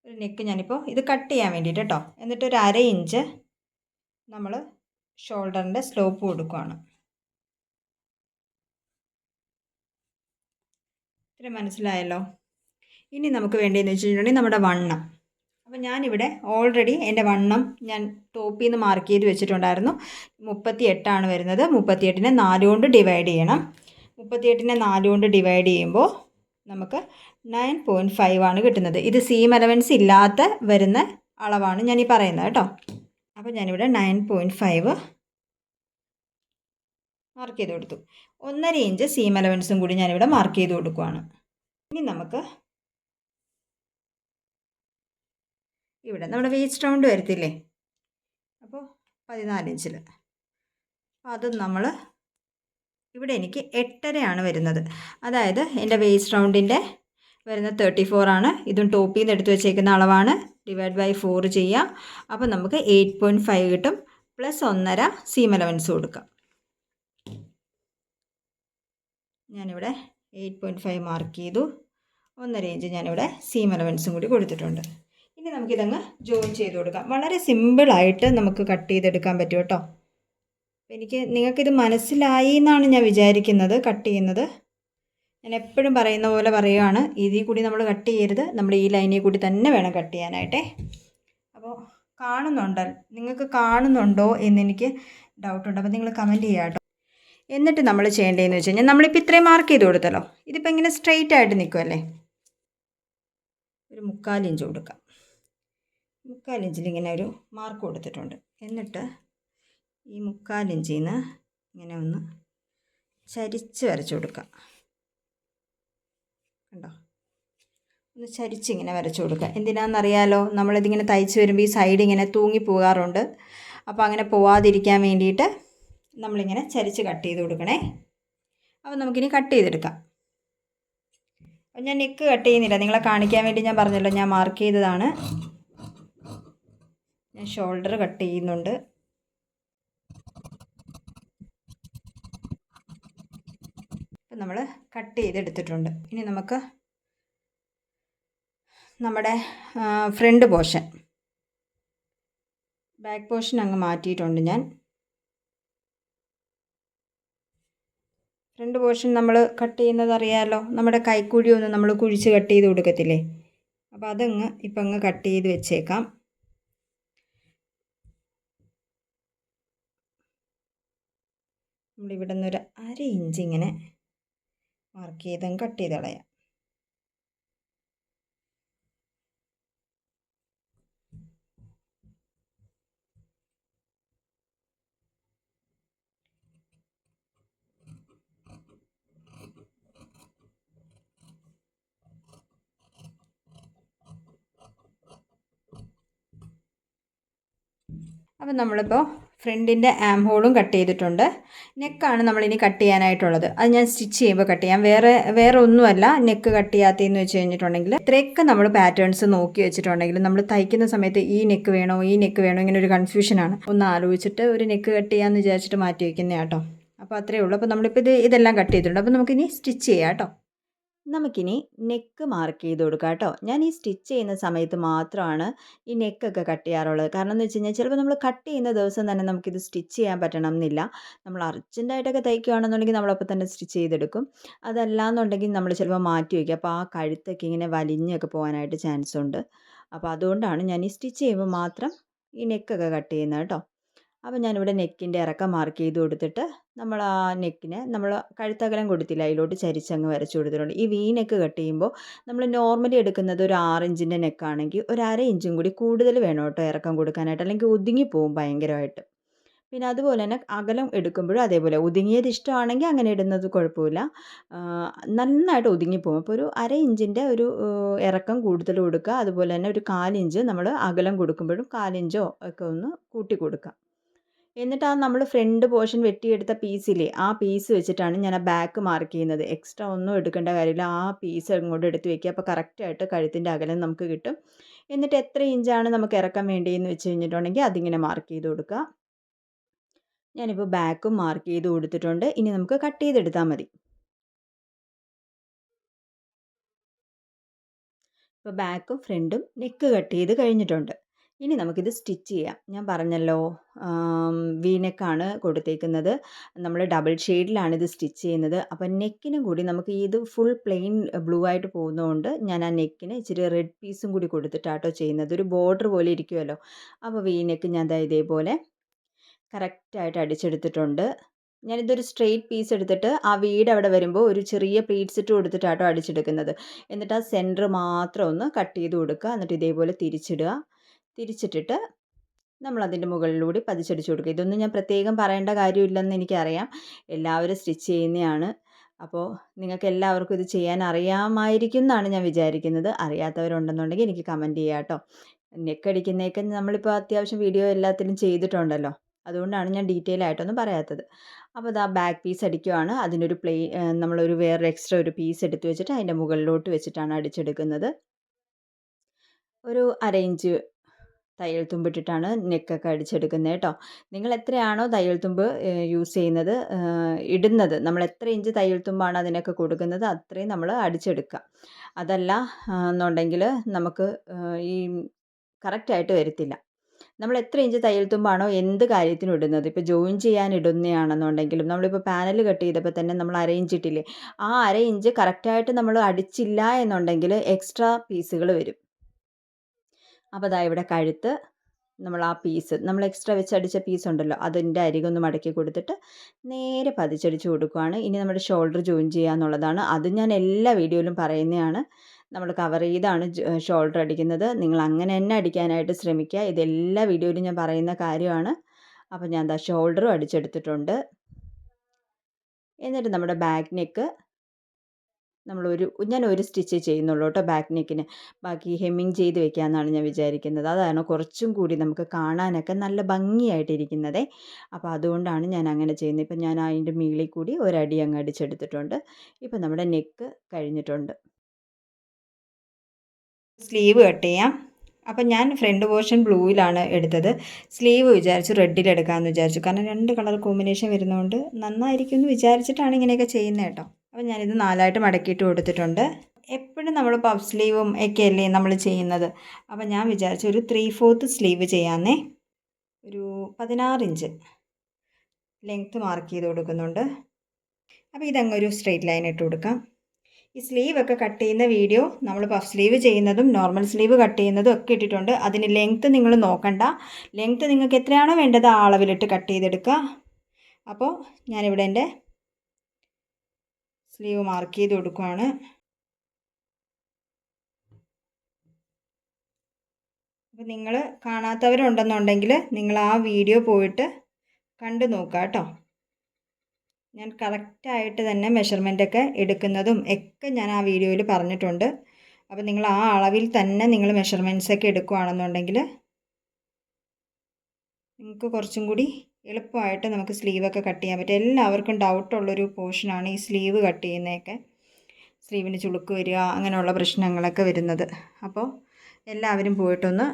ഒരു നെക്ക് ഞാനിപ്പോൾ ഇത് കട്ട് ചെയ്യാൻ വേണ്ടിയിട്ട് കേട്ടോ. എന്നിട്ടൊരു 1/2 ഇഞ്ച് നമ്മൾ ഷോൾഡറിൻ്റെ സ്ലോപ്പ് കൊടുക്കുകയാണ്. ഇത്ര മനസ്സിലായല്ലോ? ഇനി നമുക്ക് വേണ്ടതെന്ന് വെച്ചിട്ടുണ്ടെങ്കിൽ നമ്മുടെ വണ്ണം. അപ്പോൾ ഞാനിവിടെ ഓൾറെഡി എൻ്റെ വണ്ണം ഞാൻ ടോപ്പിൽ നിന്ന് മാർക്ക് ചെയ്ത് വെച്ചിട്ടുണ്ടായിരുന്നു. 38 വരുന്നത്. 38നെ 4 കൊണ്ട് ഡിവൈഡ് ചെയ്യണം. 38നെ 4 കൊണ്ട് ഡിവൈഡ് ചെയ്യുമ്പോൾ നമുക്ക് 9.5 കിട്ടുന്നത്. ഇത് സീം അലവൻസ് ഇല്ലാത്ത വരുന്ന അളവാണ് ഞാൻ ഈ പറയുന്നത് കേട്ടോ. അപ്പോൾ ഞാനിവിടെ 9.5 മാർക്ക് ചെയ്ത് കൊടുത്തു. 1.5 ഇഞ്ച് സീം അലവൻസും കൂടി ഞാനിവിടെ മാർക്ക് ചെയ്ത് കൊടുക്കുകയാണ്. ഇനി നമുക്ക് ഇവിടെ നമ്മുടെ വേസ്റ്റ് റൗണ്ട് വരത്തില്ലേ, അപ്പോൾ 14 ഇഞ്ചിൽ അത് നമ്മൾ ഇവിടെ എനിക്ക് 8.5 വരുന്നത്. അതായത് എൻ്റെ വേസ്റ്റ് റൗണ്ടിൻ്റെ വരുന്നത് 34 ഇതും ടോപ്പിൽ നിന്ന് എടുത്ത് വെച്ചേക്കുന്ന അളവാണ്. ഡിവൈഡ് ബൈ 4 ചെയ്യുക. അപ്പോൾ നമുക്ക് 8.5 കിട്ടും. പ്ലസ് 1.5 സീം അലവൻസ് കൊടുക്കാം. ഞാനിവിടെ 8.5 മാർക്ക് ചെയ്തു. 1.5 ഇഞ്ച് ഞാനിവിടെ സീം അലവൻസും കൂടി കൊടുത്തിട്ടുണ്ട്. ഇനി നമുക്കിതങ്ങ് ജോയിൻ ചെയ്ത് കൊടുക്കാം. വളരെ സിമ്പിളായിട്ട് നമുക്ക് കട്ട് ചെയ്തെടുക്കാൻ പറ്റും കേട്ടോ. നിങ്ങൾക്കിത് മനസ്സിലായി എന്നാണ് ഞാൻ വിചാരിക്കുന്നത്. കട്ട് ചെയ്യുന്നത് ഞാൻ എപ്പോഴും പറയുന്ന പോലെ പറയുകയാണ്, ഇതിൽ കൂടി നമ്മൾ കട്ട് ചെയ്യരുത്, നമ്മൾ ഈ ലൈനിൽ കൂടി തന്നെ വേണം കട്ട് ചെയ്യാനായിട്ടേ. അപ്പോൾ നിങ്ങൾക്ക് കാണുന്നുണ്ടോ എന്നെനിക്ക് ഡൗട്ടുണ്ട്. അപ്പോൾ നിങ്ങൾ കമൻറ്റ് ചെയ്യുക കേട്ടോ. എന്നിട്ട് നമ്മൾ ചെയ്യേണ്ടതെന്ന് വെച്ച് കഴിഞ്ഞാൽ നമ്മളിപ്പോൾ ഇത്രയും മാർക്ക് ചെയ്ത് കൊടുത്തല്ലോ, ഇതിപ്പോൾ ഇങ്ങനെ സ്ട്രെയിറ്റ് ആയിട്ട് നിൽക്കുമല്ലേ, ഒരു 3/4 ഇഞ്ച് കൊടുക്കാം. 3/4 ഇഞ്ചിൽ ഇങ്ങനെ ഒരു മാർക്ക് കൊടുത്തിട്ടുണ്ട്. എന്നിട്ട് ഈ 3/4 ഇഞ്ചിൽ നിന്ന് ഇങ്ങനെ ഒന്ന് ചരിച്ച് വരച്ചു കൊടുക്കാം. കണ്ടോ? ഒന്ന് ചരിച്ചിങ്ങനെ വരച്ചു കൊടുക്കുക. എന്തിനാണെന്നറിയാലോ, നമ്മളിതിങ്ങനെ തയ്ച്ച് വരുമ്പോൾ ഈ സൈഡ് ഇങ്ങനെ തൂങ്ങി പോകാറുണ്ട്. അപ്പോൾ അങ്ങനെ പോവാതിരിക്കാൻ വേണ്ടിയിട്ട് നമ്മളിങ്ങനെ ചരിച്ച് കട്ട് ചെയ്ത് കൊടുക്കണേ. അപ്പോൾ നമുക്കിനി കട്ട് ചെയ്തെടുക്കാം. അപ്പോൾ ഞാൻ നെക്ക് കട്ട് ചെയ്യുന്നില്ല, നിങ്ങളെ കാണിക്കാൻ വേണ്ടി ഞാൻ പറഞ്ഞല്ലോ, ഞാൻ മാർക്ക് ചെയ്തതാണ്. ഞാൻ ഷോൾഡർ കട്ട് ചെയ്യുന്നുണ്ട്. അപ്പം നമ്മൾ കട്ട് ചെയ്തെടുത്തിട്ടുണ്ട്. ഇനി നമുക്ക് നമ്മുടെ ഫ്രണ്ട് പോർഷൻ, ബാക്ക് പോർഷൻ അങ്ങ് മാറ്റിയിട്ടുണ്ട് ഞാൻ. ഫ്രണ്ട് പോർഷൻ നമ്മൾ കട്ട് ചെയ്യുന്നത് അറിയാമല്ലോ, നമ്മുടെ കൈക്കുഴി ഒന്ന് നമ്മൾ കുഴിച്ച് കട്ട് ചെയ്ത് കൊടുക്കത്തില്ലേ, അപ്പോൾ അതങ്ങ് ഇപ്പം അങ്ങ് കട്ട് ചെയ്ത് വെച്ചേക്കാം. നമ്മളിവിടെ നിന്നൊരു 1/2 ഇഞ്ച് ഇങ്ങനെ മാർക്ക് ചെയ്തങ്ങ് കട്ട് ചെയ്ത് കളയാം. അപ്പം നമ്മളിപ്പോൾ ഫ്രണ്ടിൻ്റെ ആം ഹോളും കട്ട് ചെയ്തിട്ടുണ്ട്. നെക്കാണ് നമ്മളിനി കട്ട് ചെയ്യാനായിട്ടുള്ളത്. അത് ഞാൻ സ്റ്റിച്ച് ചെയ്യുമ്പോൾ കട്ട് ചെയ്യാം. വേറെ ഒന്നുമല്ല നെക്ക് കട്ട് ചെയ്യാത്തതെന്ന് വെച്ച് കഴിഞ്ഞിട്ടുണ്ടെങ്കിൽ, ഇത്രയൊക്കെ നമ്മൾ പാറ്റേൺസ് നോക്കി വെച്ചിട്ടുണ്ടെങ്കിൽ നമ്മൾ തയ്ക്കുന്ന സമയത്ത് ഈ നെക്ക് വേണോ ഇങ്ങനെ ഒരു കൺഫ്യൂഷനാണ്. ഒന്ന് ആലോചിച്ചിട്ട് ഒരു നെക്ക് കട്ട് ചെയ്യാമെന്ന് വിചാരിച്ചിട്ട് മാറ്റി വയ്ക്കുന്നതാണ് കേട്ടോ. അപ്പോൾ അത്രയേ ഉള്ളൂ. അപ്പോൾ നമ്മളിപ്പോൾ ഇതെല്ലാം കട്ട് ചെയ്തിട്ടുണ്ട്. അപ്പോൾ നമുക്കിനി സ്റ്റിച്ച് ചെയ്യാം കേട്ടോ. നമുക്കിനി നെക്ക് മാർക്ക് ചെയ്ത് കൊടുക്കാം കേട്ടോ. ഞാൻ ഈ സ്റ്റിച്ച് ചെയ്യുന്ന സമയത്ത് മാത്രമാണ് ഈ നെക്കൊക്കെ കട്ട് ചെയ്യാറുള്ളത്. കാരണം എന്ന് വെച്ച് കഴിഞ്ഞാൽ ചിലപ്പോൾ നമ്മൾ കട്ട് ചെയ്യുന്ന ദിവസം തന്നെ നമുക്കിത് സ്റ്റിച്ച് ചെയ്യാൻ പറ്റണം എന്നില്ല. നമ്മൾ അർജൻറ്റായിട്ടൊക്കെ തയ്ക്കുകയാണെന്നുണ്ടെങ്കിൽ നമ്മളപ്പോൾ തന്നെ സ്റ്റിച്ച് ചെയ്തെടുക്കും. അതല്ലാന്നുണ്ടെങ്കിൽ നമ്മൾ ചിലപ്പോൾ മാറ്റി വയ്ക്കും. അപ്പോൾ ആ കഴുത്തൊക്കെ ഇങ്ങനെ വലിഞ്ഞൊക്കെ പോകാനായിട്ട് ചാൻസ് ഉണ്ട്. അപ്പോൾ അതുകൊണ്ടാണ് ഞാൻ ഈ സ്റ്റിച്ച് ചെയ്യുമ്പോൾ മാത്രം ഈ നെക്കൊക്കെ കട്ട് ചെയ്യുന്നത് കേട്ടോ. അപ്പോൾ ഞാനിവിടെ നെക്കിൻ്റെ ഇറക്കം മാർക്ക് ചെയ്ത് കൊടുത്തിട്ട് നമ്മൾ ആ നെക്കിനെ നമ്മൾ കഴുത്തകലം കൊടുത്തില്ല, അതിലോട്ട് ചരിച്ചങ്ങ് വരച്ചു കൊടുത്തിട്ടുണ്ട്. ഈ വി നെക്ക് കട്ട് ചെയ്യുമ്പോൾ നമ്മൾ നോർമലി എടുക്കുന്നത് ഒരു 6 ഇഞ്ചിൻ്റെ നെക്കാണെങ്കിൽ ഒരു 1/2 ഇഞ്ചും കൂടി കൂടുതൽ വേണം കേട്ടോ ഇറക്കം കൊടുക്കാനായിട്ട്, അല്ലെങ്കിൽ ഒതുങ്ങിപ്പോവും ഭയങ്കരമായിട്ട്. പിന്നെ അതുപോലെ തന്നെ അകലം എടുക്കുമ്പോഴും അതേപോലെ ഒതുങ്ങിയത് ഇഷ്ടമാണെങ്കിൽ അങ്ങനെ ഇടുന്നത് കുഴപ്പമില്ല. നന്നായിട്ട് ഒതുങ്ങിപ്പോവും. അപ്പോൾ ഒരു 1/2 ഇഞ്ചിൻ്റെ ഒരു ഇറക്കം കൂടുതൽ കൊടുക്കുക. അതുപോലെ തന്നെ ഒരു 1/4 ഇഞ്ച് നമ്മൾ അകലം കൊടുക്കുമ്പോഴും 1/4 ഇഞ്ചോ ഒക്കെ ഒന്ന് കൂട്ടി കൊടുക്കുക. എന്നിട്ട് ആ നമ്മൾ ഫ്രണ്ട് പോർഷൻ വെട്ടിയെടുത്ത പീസില്ലേ, ആ പീസ് വെച്ചിട്ടാണ് ഞാൻ ആ ബാക്ക് മാർക്ക് ചെയ്യുന്നത്. എക്സ്ട്രാ ഒന്നും എടുക്കേണ്ട കാര്യമില്ല. ആ പീസ് അങ്ങോട്ട് എടുത്ത് വെക്കുക. അപ്പോൾ കറക്റ്റായിട്ട് കഴുത്തിൻ്റെ അകലം നമുക്ക് കിട്ടും. എന്നിട്ട് എത്ര ഇഞ്ചാണ് നമുക്ക് ഇറക്കാൻ വേണ്ടിയെന്ന് വെച്ച് കഴിഞ്ഞിട്ടുണ്ടെങ്കിൽ അതിങ്ങനെ മാർക്ക് ചെയ്ത് കൊടുക്കുക. ഞാനിപ്പോൾ ബാക്കും മാർക്ക് ചെയ്ത് കൊടുത്തിട്ടുണ്ട്. ഇനി നമുക്ക് കട്ട് ചെയ്തെടുത്താൽ മതി. ഇപ്പോൾ ബാക്കും ഫ്രണ്ടും നെക്ക് കട്ട് ചെയ്ത് കഴിഞ്ഞിട്ടുണ്ട്. ഇനി നമുക്കിത് സ്റ്റിച്ച് ചെയ്യാം. ഞാൻ പറഞ്ഞല്ലോ വി നെക്കാണ് കൊടുത്തേക്കുന്നത്. നമ്മൾ ഡബിൾ ഷെയ്ഡിലാണ് ഇത് സ്റ്റിച്ച് ചെയ്യുന്നത്. അപ്പം നെക്കിനും കൂടി നമുക്ക് ഇത് ഫുൾ പ്ലെയിൻ ബ്ലൂ ആയിട്ട് പോകുന്നതുകൊണ്ട് ഞാൻ ആ നെക്കിന് ഇച്ചിരി റെഡ് പീസും കൂടി കൊടുത്തിട്ടാട്ടോ ചെയ്യുന്നത്. ഒരു ബോർഡർ പോലെ ഇരിക്കുമല്ലോ. അപ്പോൾ വി നെക്ക് ഞാൻ ദാ ഇതേപോലെ കറക്റ്റായിട്ട് അടിച്ചെടുത്തിട്ടുണ്ട്. ഞാനിതൊരു സ്ട്രെയിറ്റ് പീസ് എടുത്തിട്ട് ആ വീട് അവിടെ വരുമ്പോൾ ഒരു ചെറിയ പ്ലീറ്റ്സ് ഇട്ട് കൊടുത്തിട്ടാട്ടോ അടിച്ചെടുക്കുന്നത്. എന്നിട്ട് ആ സെൻറ്റർ മാത്രം ഒന്ന് കട്ട് ചെയ്ത് കൊടുക്കുക. എന്നിട്ട് ഇതേപോലെ തിരിച്ചിടുക. തിരിച്ചിട്ടിട്ട് നമ്മളതിൻ്റെ മുകളിലൂടെ പതിച്ചടിച്ച് കൊടുക്കുക. ഇതൊന്നും ഞാൻ പ്രത്യേകം പറയേണ്ട കാര്യമില്ലെന്ന് എനിക്കറിയാം. എല്ലാവരും സ്റ്റിച്ച് ചെയ്യുന്നതാണ്. അപ്പോൾ നിങ്ങൾക്ക് എല്ലാവർക്കും ഇത് ചെയ്യാൻ അറിയാമായിരിക്കും എന്നാണ് ഞാൻ വിചാരിക്കുന്നത്. അറിയാത്തവരുണ്ടെന്നുണ്ടെങ്കിൽ എനിക്ക് കമൻറ്റ് ചെയ്യാം കേട്ടോ. നെക്കടിക്കുന്നതൊക്കെ നമ്മളിപ്പോൾ അത്യാവശ്യം വീഡിയോ എല്ലാത്തിലും ചെയ്തിട്ടുണ്ടല്ലോ. അതുകൊണ്ടാണ് ഞാൻ ഡീറ്റെയിൽ ആയിട്ടൊന്നും പറയാത്തത്. അപ്പോൾ ഇതാ ബാക്ക് പീസ് അടിക്കുവാണ്. അതിനൊരു നമ്മളൊരു വേറെ എക്സ്ട്രാ ഒരു പീസ് എടുത്ത് വെച്ചിട്ട് അതിൻ്റെ മുകളിലോട്ട് വെച്ചിട്ടാണ് അടിച്ചെടുക്കുന്നത്. ഒരു 1/2 ഇഞ്ച് തയ്യൽ തുമ്പിട്ടിട്ടാണ് നെക്കൊക്കെ അടിച്ചെടുക്കുന്നത് കേട്ടോ. നിങ്ങൾ എത്രയാണോ തയ്യൽ തുമ്പ് യൂസ് ചെയ്യുന്നത് ഇടുന്നത്, നമ്മൾ എത്ര ഇഞ്ച് തയ്യൽ തുമ്പാണ് അതിനൊക്കെ കൊടുക്കുന്നത് അത്രയും നമ്മൾ അടിച്ചെടുക്കുക. അതല്ല എന്നുണ്ടെങ്കിൽ നമുക്ക് ഈ കറക്റ്റായിട്ട് വരത്തില്ല. നമ്മൾ എത്ര ഇഞ്ച് തയ്യൽ തുമ്പാണോ എന്ത് കാര്യത്തിനും ഇടുന്നത്, ഇപ്പോൾ ജോയിൻ ചെയ്യാൻ ഇടുന്നതാണെന്നുണ്ടെങ്കിലും നമ്മളിപ്പോൾ പാനൽ കട്ട് ചെയ്തപ്പോൾ തന്നെ നമ്മൾ 1/2 ഇഞ്ച് ഇട്ടില്ലേ, ആ 1/2 ഇഞ്ച് കറക്റ്റായിട്ട് നമ്മൾ അടിച്ചില്ല എന്നുണ്ടെങ്കിൽ എക്സ്ട്രാ പീസുകൾ വരും. അപ്പോൾ ദാ ഇവിടെ കഴുത്ത് നമ്മൾ ആ പീസ് നമ്മൾ എക്സ്ട്രാ വെച്ച് അടിച്ച പീസ് ഉണ്ടല്ലോ അതിൻ്റെ അരികൊന്ന് മടക്കി കൊടുത്തിട്ട് നേരെ പതിച്ചടിച്ച് കൊടുക്കുകയാണ്. ഇനി നമ്മുടെ ഷോൾഡർ ജോയിൻ ചെയ്യുക എന്നുള്ളതാണ്. അത് ഞാൻ എല്ലാ വീഡിയോയിലും പറയുന്നതാണ്. നമ്മൾ കവർ ചെയ്താണ് ഷോൾഡർ അടിക്കുന്നത്. നിങ്ങൾ അങ്ങനെ തന്നെ അടിക്കാനായിട്ട് ശ്രമിക്കുക. ഇതെല്ലാ വീഡിയോയിലും ഞാൻ പറയുന്ന കാര്യമാണ്. അപ്പോൾ ഞാൻ ദാ ഷോൾഡറും അടിച്ചെടുത്തിട്ടുണ്ട്. എന്നിട്ട് നമ്മുടെ ബാക്ക് നെക്ക് ഞാൻ ഒരു സ്റ്റിച്ച് ചെയ്യുന്നുള്ളൂ കേട്ടോ ബാക്ക് നെക്കിന്. ബാക്കി ഹെമ്മിങ് ചെയ്ത് വെക്കാമെന്നാണ് ഞാൻ വിചാരിക്കുന്നത്. അതാണ് കുറച്ചും കൂടി നമുക്ക് കാണാനൊക്കെ നല്ല ഭംഗിയായിട്ടിരിക്കുന്നത്. അപ്പോൾ അതുകൊണ്ടാണ് ഞാൻ അങ്ങനെ ചെയ്യുന്നത്. ഇപ്പം ഞാൻ അതിൻ്റെ മുകളിൽ കൂടി ഒരടി അങ്ങ് അടിച്ചെടുത്തിട്ടുണ്ട്. ഇപ്പം നമ്മുടെ നെക്ക് കഴിഞ്ഞിട്ടുണ്ട്. സ്ലീവ് കട്ട് ചെയ്യാം. അപ്പം ഞാൻ ഫ്രണ്ട് പോർഷൻ ബ്ലൂവിലാണ് എടുത്തത്. സ്ലീവ് വിചാരിച്ചു റെഡിലെടുക്കാമെന്ന് വിചാരിച്ചു. കാരണം 2 കളർ കോമ്പിനേഷൻ വരുന്നതുകൊണ്ട് നന്നായിരിക്കും എന്ന് വിചാരിച്ചിട്ടാണ് ഇങ്ങനെയൊക്കെ ചെയ്യുന്നത് കേട്ടോ. അപ്പോൾ ഞാനിത് 4ആയിട്ട് മടക്കിയിട്ട് കൊടുത്തിട്ടുണ്ട്. എപ്പോഴും നമ്മൾ പഫ് സ്ലീവും ഒക്കെ അല്ലേ നമ്മൾ ചെയ്യുന്നത്. അപ്പോൾ ഞാൻ വിചാരിച്ചു ഒരു 3/4 സ്ലീവ് ചെയ്യാമെന്നേ. ഒരു 16 ഇഞ്ച് ലെങ്ത്ത് മാർക്ക് ചെയ്ത് കൊടുക്കുന്നുണ്ട്. അപ്പോൾ ഇതങ്ങൊരു സ്ട്രെയിറ്റ് ലൈൻ ഇട്ട് കൊടുക്കാം. ഈ സ്ലീവൊക്കെ കട്ട് ചെയ്യുന്ന വീഡിയോ നമ്മൾ പഫ് സ്ലീവ് ചെയ്യുന്നതും നോർമൽ സ്ലീവ് കട്ട് ചെയ്യുന്നതും ഒക്കെ ഇട്ടിട്ടുണ്ട്. അതിന് ലെങ്ത്ത് നിങ്ങൾ നോക്കണ്ട. ലെങ്ത്ത് നിങ്ങൾക്ക് എത്രയാണോ വേണ്ടത് ആ അളവിലിട്ട് കട്ട് ചെയ്തെടുക്കുക. അപ്പോൾ ഞാനിവിടെ എൻ്റെ സ്ലീവ് മാർക്ക് ചെയ്ത് കൊടുക്കുകയാണ്. അപ്പോൾ നിങ്ങൾ കാണാത്തവരുണ്ടെന്നുണ്ടെങ്കിൽ നിങ്ങൾ ആ വീഡിയോ പോയിട്ട് കണ്ടു നോക്കുക കേട്ടോ. ഞാൻ കറക്റ്റായിട്ട് തന്നെ മെഷർമെൻറ്റൊക്കെ എടുക്കുന്നതും ഒക്കെ ഞാൻ ആ വീഡിയോയിൽ പറഞ്ഞിട്ടുണ്ട്. അപ്പോൾ നിങ്ങൾ ആ അളവിൽ തന്നെ നിങ്ങൾ മെഷർമെൻറ്റ്സൊക്കെ എടുക്കുകയാണെന്നുണ്ടെങ്കിൽ നിങ്ങൾക്ക് കുറച്ചും കൂടി എളുപ്പമായിട്ട് നമുക്ക് സ്ലീവൊക്കെ കട്ട് ചെയ്യാൻ പറ്റും. എല്ലാവർക്കും ഡൗട്ടുള്ളൊരു പോർഷനാണ് ഈ സ്ലീവ് കട്ട് ചെയ്യുന്നതൊക്കെ. സ്ലീവിന് ചുളുക്ക് വരിക അങ്ങനെയുള്ള പ്രശ്നങ്ങളൊക്കെ വരുന്നത്. അപ്പോൾ എല്ലാവരും പോയിട്ടൊന്ന്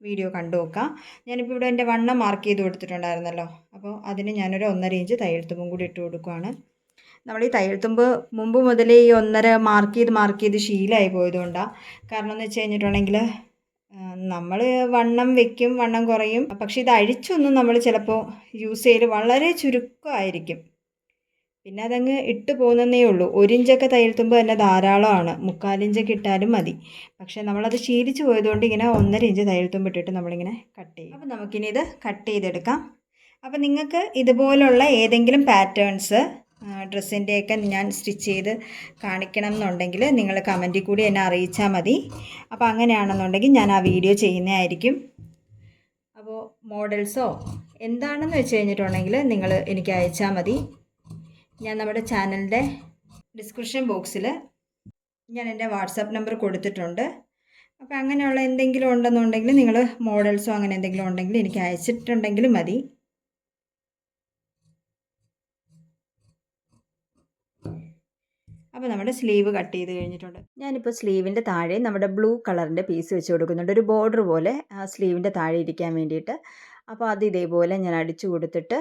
വീഡിയോ കണ്ടു നോക്കാം. ഞാനിപ്പോൾ ഇവിടെ എൻ്റെ വണ്ണം മാർക്ക് ചെയ്ത് കൊടുത്തിട്ടുണ്ടായിരുന്നല്ലോ, അപ്പോൾ അതിന് ഞാനൊരു 1.5 ഇഞ്ച് തയ്യൽ തുമ്പും കൂടി ഇട്ട് കൊടുക്കുകയാണ്. നമ്മൾ ഈ തയ്യൽ തുമ്പ് മുമ്പ് മുതലേ ഈ 1.5 മാർക്ക് ചെയ്ത് ശീലമായി പോയതുകൊണ്ടാണ്. കാരണം എന്ന് വെച്ച് കഴിഞ്ഞിട്ടുണ്ടെങ്കിൽ നമ്മൾ വണ്ണം വെക്കും, വണ്ണം കുറയും. പക്ഷേ ഇത് അഴിച്ചൊന്നും നമ്മൾ ചിലപ്പോൾ യൂസ് ചെയ്ത് വളരെ ചുരുക്കമായിരിക്കും. പിന്നെ അതങ്ങ് ഇട്ട് പോകുന്നതേ ഉള്ളൂ. 1 ഇഞ്ചൊക്കെ തയ്യൽ തുമ്പ് തന്നെ ധാരാളമാണ്, 3/4 ഇഞ്ചൊക്കെ ഇട്ടാലും മതി. പക്ഷേ നമ്മളത് ശീലിച്ച് പോയതുകൊണ്ട് ഇങ്ങനെ 1.5 ഇഞ്ച് തയ്യൽ തുമ്പ് ഇട്ടിട്ട് നമ്മളിങ്ങനെ കട്ട് ചെയ്യും. അപ്പോൾ നമുക്കിനി ഇത് കട്ട് ചെയ്തെടുക്കാം. അപ്പോൾ നിങ്ങൾക്ക് ഇതുപോലുള്ള ഏതെങ്കിലും പാറ്റേൺസ് ഡ്രസ്സിൻ്റെയൊക്കെ ഞാൻ സ്റ്റിച്ച് ചെയ്ത് കാണിക്കണം എന്നുണ്ടെങ്കിൽ നിങ്ങൾ കമൻറ്റിൽ കൂടി എന്നെ അറിയിച്ചാൽ മതി. അപ്പോൾ അങ്ങനെയാണെന്നുണ്ടെങ്കിൽ ഞാൻ ആ വീഡിയോ ചെയ്യുന്നതായിരിക്കും. അപ്പോൾ മോഡൽസോ എന്താണെന്ന് വെച്ച് കഴിഞ്ഞിട്ടുണ്ടെങ്കിൽ നിങ്ങൾ എനിക്ക് അയച്ചാൽ മതി. ഞാൻ നമ്മുടെ ചാനലിൻ്റെ ഡിസ്ക്രിപ്ഷൻ ബോക്സിൽ ഞാൻ എൻ്റെ വാട്സാപ്പ് നമ്പർ കൊടുത്തിട്ടുണ്ട്. അപ്പോൾ അങ്ങനെയുള്ള എന്തെങ്കിലും ഉണ്ടെന്നുണ്ടെങ്കിൽ നിങ്ങൾ മോഡൽസോ അങ്ങനെ എന്തെങ്കിലും ഉണ്ടെങ്കിൽ എനിക്ക് അയച്ചിട്ടുണ്ടെങ്കിലും മതി. അപ്പോൾ നമ്മുടെ സ്ലീവ് കട്ട് ചെയ്ത് കഴിഞ്ഞിട്ടുണ്ട്. ഞാനിപ്പോൾ സ്ലീവിൻ്റെ താഴെ നമ്മുടെ ബ്ലൂ കളറിൻ്റെ പീസ് വെച്ച് കൊടുക്കുന്നുണ്ട്, ഒരു ബോർഡർ പോലെ ആ സ്ലീവിൻ്റെ താഴെ ഇരിക്കാൻ വേണ്ടിയിട്ട്. അപ്പോൾ അത് ഇതേപോലെ ഞാൻ അടിച്ചു കൊടുത്തിട്ട്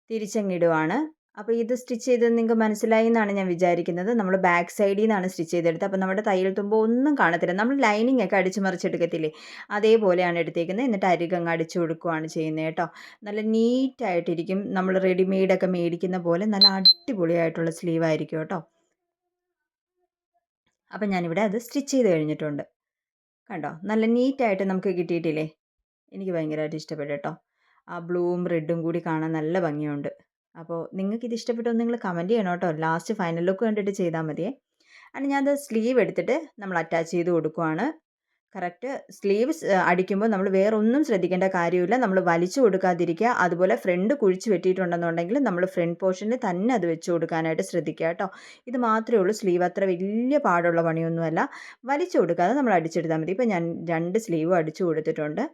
തിരിച്ചങ്ങിടുവാണ്. അപ്പോൾ ഇത് സ്റ്റിച്ച് ചെയ്തത് നിങ്ങൾക്ക് മനസ്സിലായി എന്നാണ് ഞാൻ വിചാരിക്കുന്നത്. നമ്മൾ ബാക്ക് സൈഡിൽ നിന്നാണ് സ്റ്റിച്ച് ചെയ്തെടുത്തത്. അപ്പോൾ നമ്മുടെ തയ്യൽ തുമ്പ് ഒന്നും കാണത്തില്ല. നമ്മൾ ലൈനിങ് ഒക്കെ അടിച്ച് മറിച്ചെടുക്കത്തില്ലേ, അതേപോലെയാണ് എടുത്തേക്കുന്നത്. എന്നിട്ട് അരികങ്ങ് അടിച്ചു കൊടുക്കുകയാണ് ചെയ്യുന്നത് കേട്ടോ. നല്ല നീറ്റായിട്ടിരിക്കും. നമ്മൾ റെഡിമെയ്ഡൊക്കെ മേടിക്കുന്ന പോലെ നല്ല അടിപൊളിയായിട്ടുള്ള സ്ലീവ് ആയിരിക്കും കേട്ടോ. അപ്പം ഞാനിവിടെ അത് സ്റ്റിച്ച് ചെയ്ത് കഴിഞ്ഞിട്ടുണ്ട്. കണ്ടോ, നല്ല നീറ്റായിട്ട് നമുക്ക് കിട്ടിയിട്ടില്ലേ. എനിക്ക് ഭയങ്കരമായിട്ട് ഇഷ്ടപ്പെട്ടു കേട്ടോ. ആ ബ്ലൂവും റെഡും കൂടി കാണാൻ നല്ല ഭംഗിയുണ്ട്. അപ്പോൾ നിങ്ങൾക്കിത് ഇഷ്ടപ്പെട്ടോ നിങ്ങൾ കമൻറ്റ് ചെയ്യണം കേട്ടോ. ലാസ്റ്റ് ഫൈനൽ ലുക്ക് കണ്ടിട്ട് ചെയ്താൽ മതിയേ. അങ്ങനെ ഞാനത് സ്ലീവ് എടുത്തിട്ട് നമ്മൾ അറ്റാച്ച് ചെയ്ത് കൊടുക്കുവാണ്. കറക്റ്റ് സ്ലീവ്സ് അടിക്കുമ്പോൾ നമ്മൾ വേറെ ഒന്നും ശ്രദ്ധിക്കേണ്ട കാര്യമില്ല. നമ്മൾ വലിച്ചു കൊടുക്കാതിരിക്കുക. അതുപോലെ ഫ്രണ്ട് കുഴിച്ച് വെട്ടിയിട്ടുണ്ടെന്നുണ്ടെങ്കിൽ നമ്മൾ ഫ്രണ്ട് പോർഷനിൽ തന്നെ അത് വെച്ച് കൊടുക്കാനായിട്ട് ശ്രദ്ധിക്കുക കേട്ടോ. ഇത് മാത്രമേ ഉള്ളൂ സ്ലീവ്. അത്ര വലിയ പാടുള്ള പണിയൊന്നുമല്ല. വലിച്ചു കൊടുക്കാതെ നമ്മൾ അടിച്ചെടുത്താൽ മതി. ഇപ്പോൾ ഞാൻ 2 സ്ലീവും അടിച്ചു കൊടുത്തിട്ടുണ്ട്.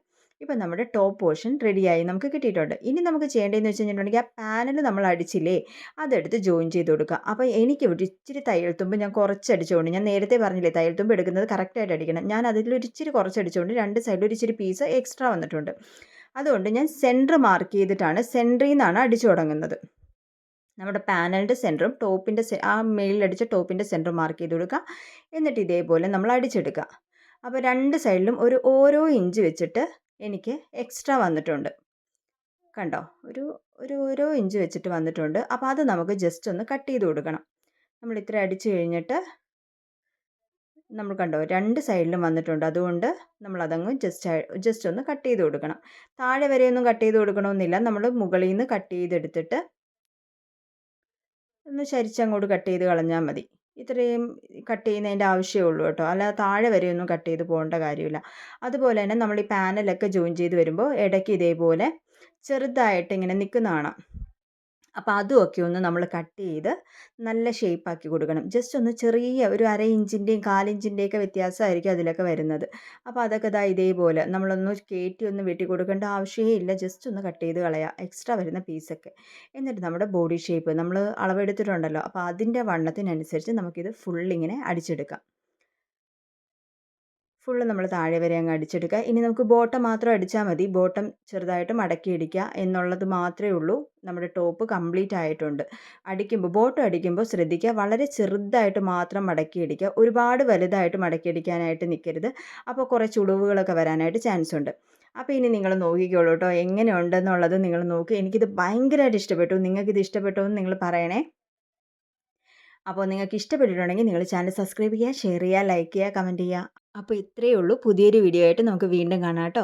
ഇപ്പം നമ്മുടെ ടോപ്പ് പോർഷൻ റെഡിയായി നമുക്ക് കിട്ടിയിട്ടുണ്ട്. ഇനി നമുക്ക് ചെയ്യേണ്ടതെന്ന് വെച്ച് കഴിഞ്ഞിട്ടുണ്ടെങ്കിൽ ആ പാനൽ നമ്മൾ അടിച്ചില്ലേ, അതെടുത്ത് ജോയിൻ ചെയ്ത് കൊടുക്കുക. അപ്പോൾ എനിക്ക് ഒരു ഇച്ചിരി തയ്യൽ തുമ്പ് ഞാൻ കുറച്ച് അടിച്ചുകൊണ്ട്, ഞാൻ നേരത്തെ പറഞ്ഞില്ലേ തയ്യൽ തുമ്പ് എടുക്കുന്നത് കറക്റ്റായിട്ട് അടിക്കണം. ഞാൻ അതിലൊരു ഇച്ചിരി കുറച്ച് അടിച്ചുകൊണ്ട് 2 സൈഡിൽ ഒരു ഇച്ചിരി പീസ് എക്സ്ട്രാ വന്നിട്ടുണ്ട്. അതുകൊണ്ട് ഞാൻ സെൻറ്റർ മാർക്ക് ചെയ്തിട്ടാണ് സെൻറ്ററിൽ നിന്നാണ് അടിച്ചു തുടങ്ങുന്നത്. നമ്മുടെ പാനലിൻ്റെ സെൻറ്ററും ടോപ്പിൻ്റെ ആ മേളിലടിച്ച ടോപ്പിൻ്റെ സെൻറ്ററും മാർക്ക് ചെയ്ത് കൊടുക്കുക. എന്നിട്ട് ഇതേപോലെ നമ്മൾ അടിച്ചെടുക്കുക. അപ്പോൾ 2 സൈഡിലും ഓരോ ഇഞ്ച് വെച്ചിട്ട് എനിക്ക് എക്സ്ട്രാ വന്നിട്ടുണ്ട്. കണ്ടോ, ഓരോ ഇഞ്ച് വെച്ചിട്ട് വന്നിട്ടുണ്ട്. അപ്പോൾ അത് നമുക്ക് ജസ്റ്റ് ഒന്ന് കട്ട് ചെയ്ത് കൊടുക്കണം. നമ്മൾ ഇത്ര അടിച്ചു കഴിഞ്ഞിട്ട് നമ്മൾ കണ്ടോ 2 സൈഡിലും വന്നിട്ടുണ്ട്. അതുകൊണ്ട് നമ്മളതങ്ങ് ജസ്റ്റ് ഒന്ന് കട്ട് ചെയ്ത് കൊടുക്കണം. താഴെ വരെയൊന്നും കട്ട് ചെയ്ത് കൊടുക്കണമെന്നില്ല. നമ്മൾ മുകളിൽ നിന്ന് കട്ട് ചെയ്തെടുത്തിട്ട് ഒന്ന് ചരിച്ചങ്ങോട്ട് കട്ട് ചെയ്ത് കളഞ്ഞാൽ മതി. ഇത്രയും കട്ട് ചെയ്യുന്നതിൻ്റെ ആവശ്യമേ ഉള്ളൂ കേട്ടോ. അല്ലാതെ താഴെ വരെയൊന്നും കട്ട് ചെയ്ത് പോകേണ്ട കാര്യമില്ല. അതുപോലെ തന്നെ നമ്മൾ ഈ പാനലൊക്കെ ജോയിൻ ചെയ്ത് വരുമ്പോൾ ഇടയ്ക്ക് ഇതേപോലെ ചെറുതായിട്ട് ഇങ്ങനെ നിൽക്കുന്ന കാണാം. അപ്പോൾ അതുമൊക്കെ ഒന്ന് നമ്മൾ കട്ട് ചെയ്ത് നല്ല ഷേപ്പാക്കി കൊടുക്കണം. ജസ്റ്റ് ഒന്ന് ചെറിയ ഒരു 1/2 ഇഞ്ചിൻ്റെയും 1/4 ഇഞ്ചിൻ്റെയൊക്കെ വ്യത്യാസമായിരിക്കും അതിലൊക്കെ വരുന്നത്. അപ്പോൾ അതൊക്കെ ഇതേപോലെ നമ്മളൊന്ന് കയറ്റി ഒന്ന് വെട്ടി കൊടുക്കേണ്ട ആവശ്യമേ ഇല്ല. ജസ്റ്റ് ഒന്ന് കട്ട് ചെയ്ത് കളയുക എക്സ്ട്രാ വരുന്ന പീസൊക്കെ. എന്നിട്ട് നമ്മുടെ ബോഡി ഷേപ്പ് നമ്മൾ അളവെടുത്തിട്ടുണ്ടല്ലോ, അപ്പോൾ അതിൻ്റെ വണ്ണത്തിനനുസരിച്ച് നമുക്കിത് ഫുള്ളിങ്ങനെ അടിച്ചെടുക്കാം. ഫുള്ള് നമ്മൾ താഴെ വരെ അങ്ങ് അടിച്ചെടുക്കുക. ഇനി നമുക്ക് ബോട്ടം മാത്രം അടിച്ചാൽ മതി. ബോട്ടം ചെറുതായിട്ട് മടക്കി അടിക്കുക എന്നുള്ളത് മാത്രമേ ഉള്ളൂ. നമ്മുടെ ടോപ്പ് കംപ്ലീറ്റ് ആയിട്ടുണ്ട്. ബോട്ടം അടിക്കുമ്പോൾ ശ്രദ്ധിക്കുക, വളരെ ചെറുതായിട്ട് മാത്രം മടക്കി അടിക്കുക. ഒരുപാട് വലുതായിട്ട് മടക്കി അടിക്കാനായിട്ട് നിൽക്കരുത്. അപ്പോൾ കുറേ ചുളിവുകളൊക്കെ വരാനായിട്ട് ചാൻസ് ഉണ്ട്. അപ്പോൾ ഇനി നിങ്ങൾ നോക്കിക്കോളൂ കേട്ടോ, എങ്ങനെയുണ്ടെന്നുള്ളത് നിങ്ങൾ നോക്കി. എനിക്കിത് ഭയങ്കരമായിട്ട് ഇഷ്ടപ്പെട്ടു. നിങ്ങൾക്കിത് ഇഷ്ടപ്പെട്ടോ എന്ന് നിങ്ങൾ പറയണേ. അപ്പോൾ നിങ്ങൾക്ക് ഇഷ്ടപ്പെട്ടിട്ടുണ്ടെങ്കിൽ നിങ്ങൾ ചാനൽ സബ്സ്ക്രൈബ് ചെയ്യുക, ഷെയർ ചെയ്യുക, ലൈക്ക് ചെയ്യുക, കമൻറ്റ് ചെയ്യുക. അപ്പോൾ ഇത്രയേ ഉള്ളൂ. പുതിയൊരു വീഡിയോ ആയിട്ട് നമുക്ക് വീണ്ടും കാണാം കേട്ടോ.